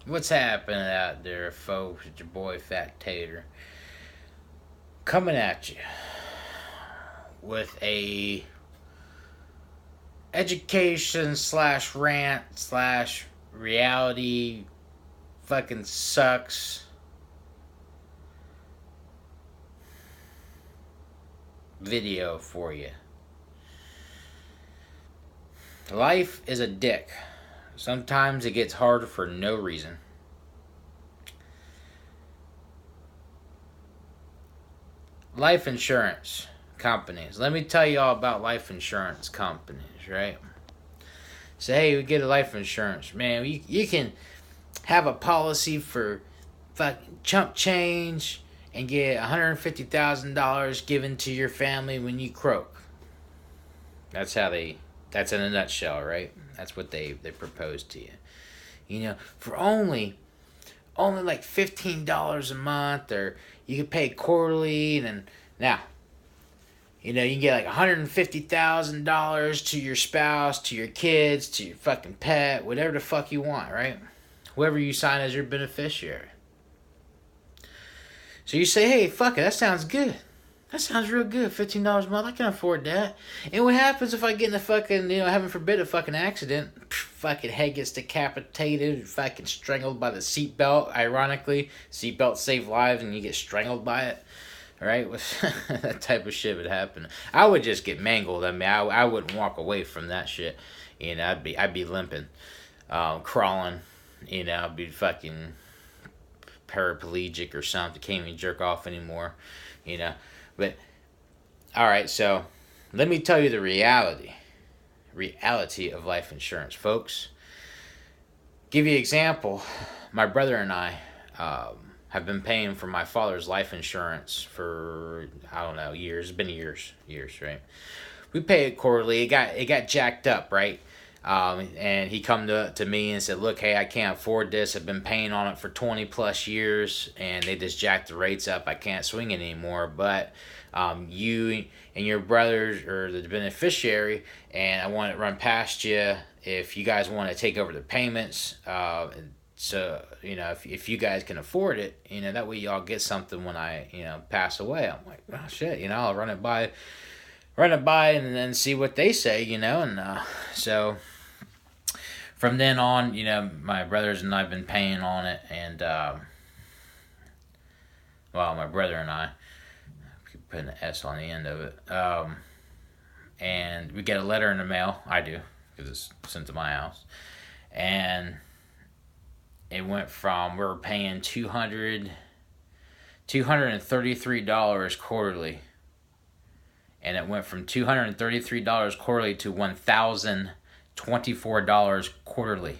What's happening out there, folks? It's your boy Fat Tater coming at you with a education slash rant slash reality fucking sucks video for you. Life is a dick. Sometimes it gets hard for no reason. Life insurance companies. Let me tell you all about life insurance companies, right? So, hey, we get a life insurance. Man, you can have a policy for fucking chump change and get $150,000 given to your family when you croak. That's in a nutshell, right? That's what they propose to you. You know, for only like $15 a month, or you can pay quarterly, and then now, you know, you can get like $150,000 to your spouse, to your kids, to your fucking pet, whatever the fuck you want, right? Whoever you sign as your beneficiary. So you say, hey, fuck it, that sounds good. That sounds real good. $15 a month, I can afford that. And what happens if I get in a fucking, heaven forbid, a fucking accident? Fucking head gets decapitated, fucking strangled by the seatbelt. Ironically, seatbelts save lives and you get strangled by it. Right? That type of shit would happen. I would just get mangled. I mean, I wouldn't walk away from that shit. I'd be limping, crawling. I'd be fucking paraplegic or something. Can't even jerk off anymore. But, alright, so let me tell you the reality of life insurance, folks. Give you an example. My brother and I have been paying for my father's life insurance for, I don't know, years. It's been years, right? We pay it quarterly. It got jacked up, right? And he come to me and said, look, hey, I can't afford this. I've been paying on it for 20 plus years, and they just jacked the rates up. I can't swing it anymore. But you and your brothers are the beneficiary, and I want to run past you if you guys want to take over the payments. So, if you guys can afford it, that way y'all get something when I, pass away. I'm like, oh, shit, I'll run it by and then see what they say, and so from then on, my brothers and I have been paying on it, and my brother and I, keep putting an S on the end of it, and we get a letter in the mail. I do, because it's sent to my house, and it went from, we were paying $233 quarterly, and it went from $233 quarterly to $1,024 quarterly,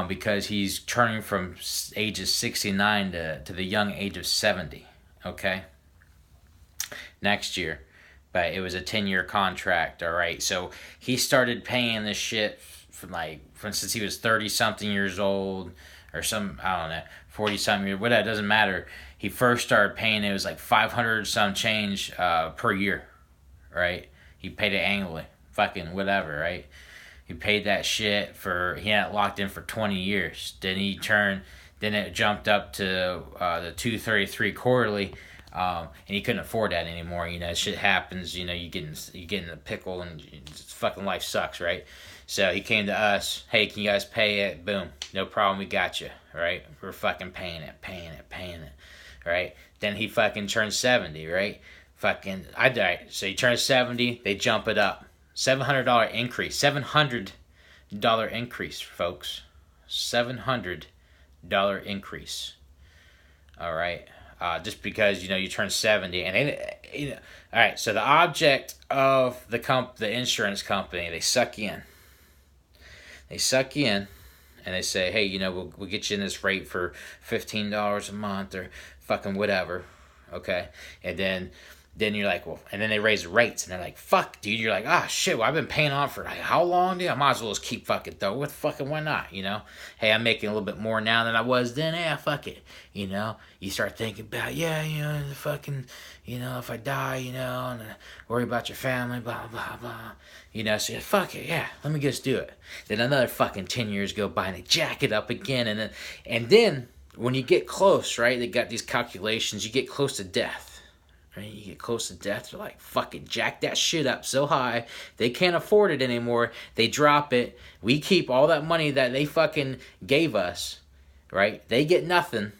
because he's turning from ages 69 to the young age of 70, okay, next year. But it was a 10-year contract, all right? So he started paying this shit from since he was 30-something years old, or I don't know, 40-something years, whatever, it doesn't matter. He first started paying, it was like 500 some change per year, right? He paid it annually, fucking whatever, right? He paid that shit he had it locked in for 20 years. Then it jumped up to the $233 quarterly, and he couldn't afford that anymore. Shit happens. You get in a pickle, and fucking life sucks, right? So he came to us. Hey, can you guys pay it? Boom, no problem. We got you, right? We're fucking paying it, right? Then he fucking turned 70, right? I died. So he turns 70. They jump it up. $700 increase. $700 increase, folks. $700 increase. All right. Just because you turn 70, and all right. So the object of the insurance company, they suck you in. They suck you in, and they say, hey, we'll get you in this rate for $15 a month or fucking whatever, okay? And then then you're like, well, and then they raise the rates, and they're like, fuck, dude. You're like, ah, shit, well, I've been paying on for like how long, dude? I might as well just keep fucking though. What the fucking, why not, you know? Hey, I'm making a little bit more now than I was then. Yeah, fuck it, you know? You start thinking about, yeah, you know, the fucking, you know, if I die, you know, and worry about your family, blah, blah, blah. You know, so fuck it, yeah, let me just do it. Then another fucking 10 years go by, and they jack it up again, and then when you get close, right, they got these calculations, you get close to death. Right? You get close to death, they're like, fucking jack that shit up so high, they can't afford it anymore, they drop it, we keep all that money that they fucking gave us, right? They get nothing.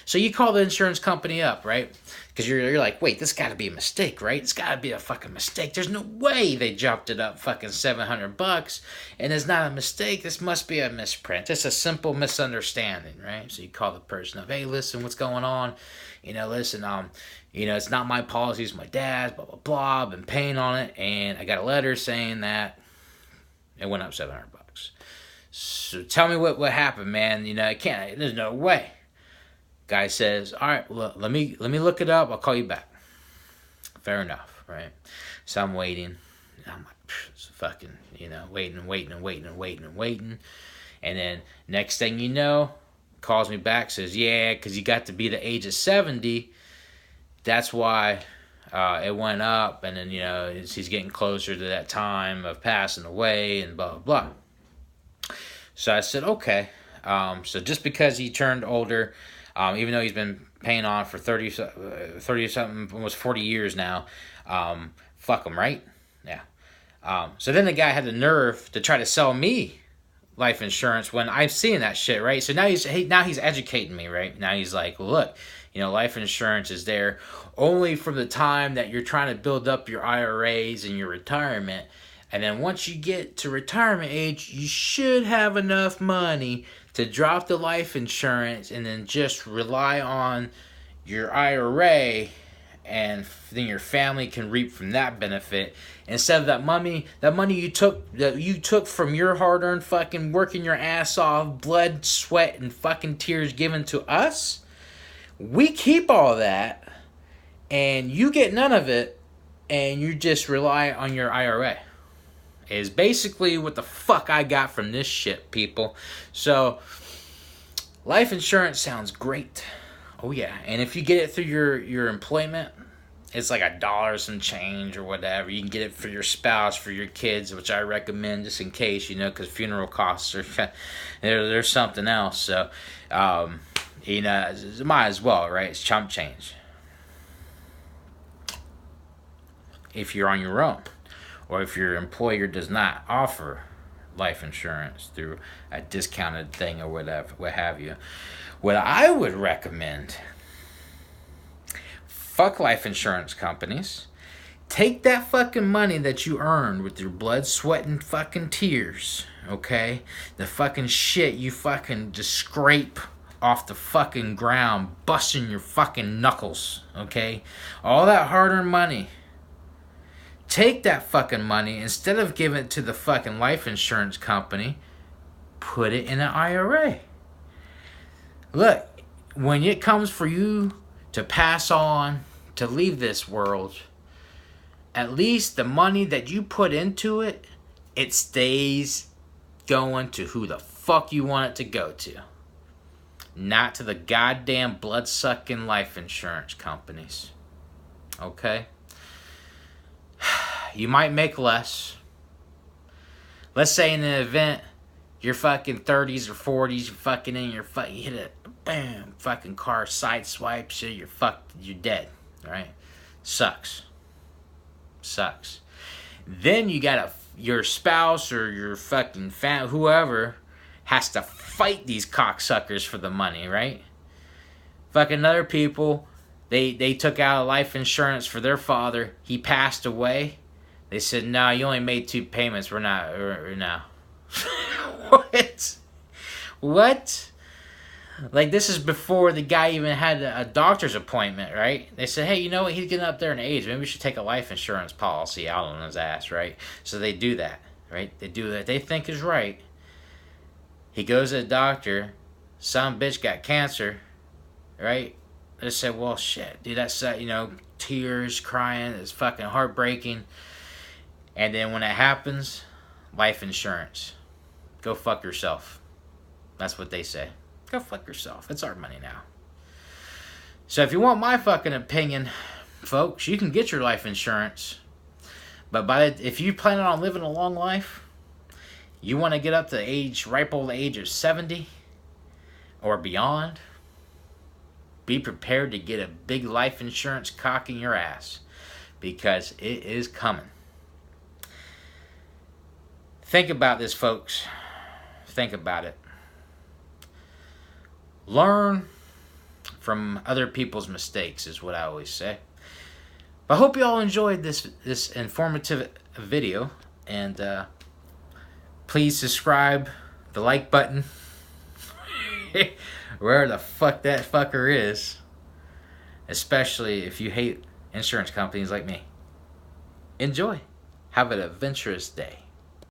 So you call the insurance company up, right? Because you're like, wait, this got to be a mistake, right? It's got to be a fucking mistake. There's no way they jumped it up fucking $700, and it's not a mistake. This must be a misprint. It's a simple misunderstanding, right? So you call the person up, hey, listen, what's going on? You know, listen, you know, it's not my policy, it's my dad's, blah, blah, blah. I've been paying on it, and I got a letter saying that it went up $700. So tell me what happened, man. You know, I can't, there's no way. Guy says, all right, well, let me look it up. I'll call you back. Fair enough, right? So I'm waiting. I'm like, fucking, you know, waiting. And then next thing you know, calls me back, says, yeah, because you got to be the age of 70. That's why it went up. And then, you know, he's getting closer to that time of passing away and blah, blah, blah. So I said, okay. So just because he turned older, even though he's been paying on for 30 something, almost 40 years now, fuck him, right? Yeah. So then the guy had the nerve to try to sell me life insurance when I'm seeing that shit, right? So now he's educating me, right? Now he's like, well, look, you know, life insurance is there only from the time that you're trying to build up your IRAs and your retirement. And then once you get to retirement age, you should have enough money to drop the life insurance and then just rely on your IRA, and then your family can reap from that benefit instead of that money you took from your hard-earned fucking working your ass off, blood, sweat, and fucking tears given to us. We keep all that, and you get none of it, and you just rely on your IRA. Is basically what the fuck I got from this shit, people. So, life insurance sounds great. Oh yeah, and if you get it through your employment, it's like $1 some change or whatever. You can get it for your spouse, for your kids, which I recommend just in case, you know, because funeral costs are there's something else. So, you know, might as well, right? It's chump change. If you're on your own, or if your employer does not offer life insurance through a discounted thing or whatever, what have you, what I would recommend, fuck life insurance companies. Take that fucking money that you earned with your blood, sweat, and fucking tears, okay? The fucking shit you fucking just scrape off the fucking ground, busting your fucking knuckles, okay? All that hard-earned money. Take that fucking money, instead of giving it to the fucking life insurance company, put it in an IRA. Look, when it comes for you to pass on, to leave this world, at least the money that you put into it, it stays going to who the fuck you want it to go to. Not to the goddamn blood-sucking life insurance companies. Okay? You might make less. Let's say in an event, your fucking 30s or 40s, you're fucking in your fucking, you hit it, bam, fucking car side swipes you, you're fucked, you're dead, right? Sucks. Then you got your spouse or your fucking whoever has to fight these cocksuckers for the money, right? Fucking other people, they took out life insurance for their father. He passed away. They said, no, you only made 2 payments. We're not, no. What? Like, this is before the guy even had a doctor's appointment, right? They said, hey, you know what? He's getting up there in age. Maybe we should take a life insurance policy out on his ass, right? So they do that, right? They do that. They think is right. He goes to the doctor. Some bitch got cancer, right? They say, well, shit, dude, that's, tears, crying, it's fucking heartbreaking. And then when it happens, life insurance. Go fuck yourself. That's what they say. Go fuck yourself. It's our money now. So if you want my fucking opinion, folks, you can get your life insurance. But if you plan on living a long life, you want to get up to ripe old age of 70 or beyond, be prepared to get a big life insurance cock in your ass, because it is coming. Think about this, folks. Think about it. Learn from other people's mistakes is what I always say. But I hope you all enjoyed this informative video, and please subscribe, the like button, where the fuck that fucker is, especially if you hate insurance companies like me. Enjoy. Have an adventurous day.